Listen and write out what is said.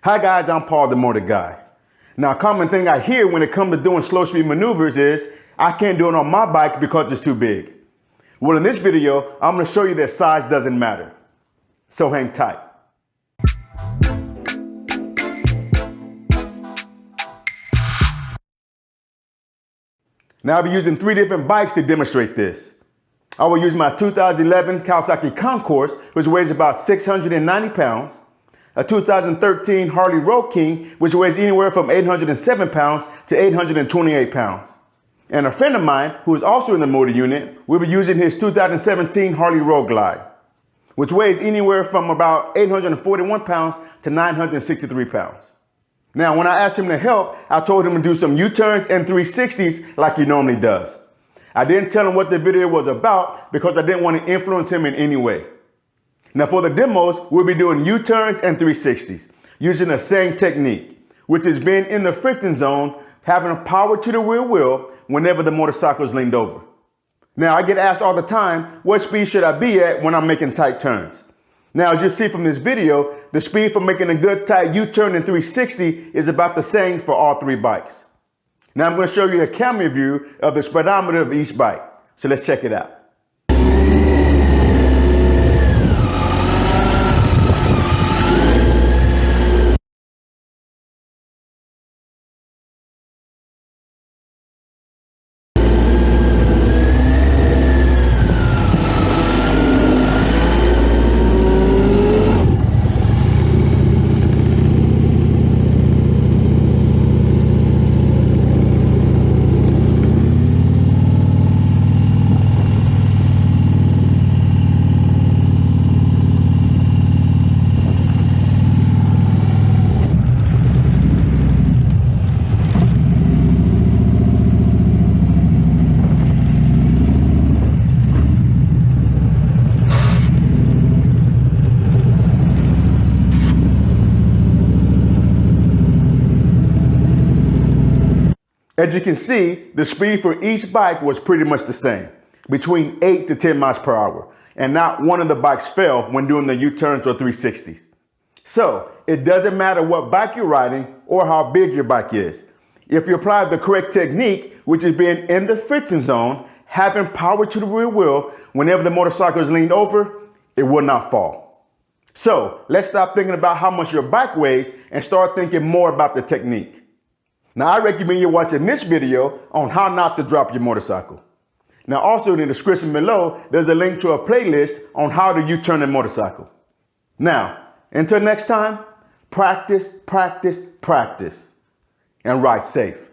Hi guys, I'm Paul the Motor Guy. Now, a common thing I hear when it comes to doing slow speed maneuvers is, I can't do it on my bike because it's too big. Well, in this video, I'm going to show you that size doesn't matter. So hang tight. Now, I'll be using 3 different bikes to demonstrate this. I will use my 2011 Kawasaki Concours, which weighs about 690 pounds, a 2013 Harley Road King, which weighs anywhere from 807 pounds to 828 pounds. And a friend of mine, who is also in the motor unit, will be using his 2017 Harley Road Glide, which weighs anywhere from about 841 pounds to 963 pounds. Now, when I asked him to help, I told him to do some U-turns and 360s like he normally does. I didn't tell him what the video was about because I didn't want to influence him in any way. Now, for the demos, we'll be doing U-turns and 360s using the same technique, which is being in the friction zone, having a power to the rear wheel whenever the motorcycle is leaned over. Now, I get asked all the time, what speed should I be at when I'm making tight turns? Now, as you see from this video, the speed for making a good tight U-turn in 360 is about the same for all 3 bikes. Now, I'm going to show you a camera view of the speedometer of each bike. So let's check it out. As you can see, the speed for each bike was pretty much the same, between 8 to 10 miles per hour, and not one of the bikes fell when doing the U-turns or 360s. So, it doesn't matter what bike you're riding or how big your bike is. If you apply the correct technique, which is being in the friction zone, having power to the rear wheel whenever the motorcycle is leaned over, it will not fall. So, let's stop thinking about how much your bike weighs and start thinking more about the technique. Now, I recommend you watching this video on how not to drop your motorcycle. Now, also in the description below, there's a link to a playlist on how to U-turn a motorcycle. Now, until next time, practice, practice, practice, and ride safe.